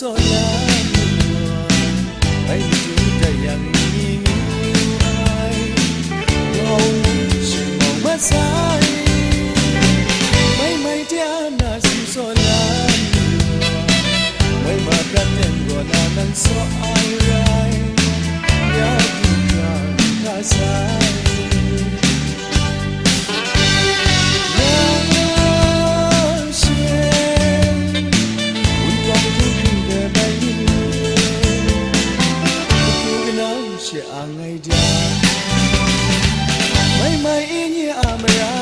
sola ai tu da yang ni ai mau shi mau masai mai mai dia na si sola mai ma kan ten go na nan so ai rai ya tu ka sai Angai dia, mai mai ini amra.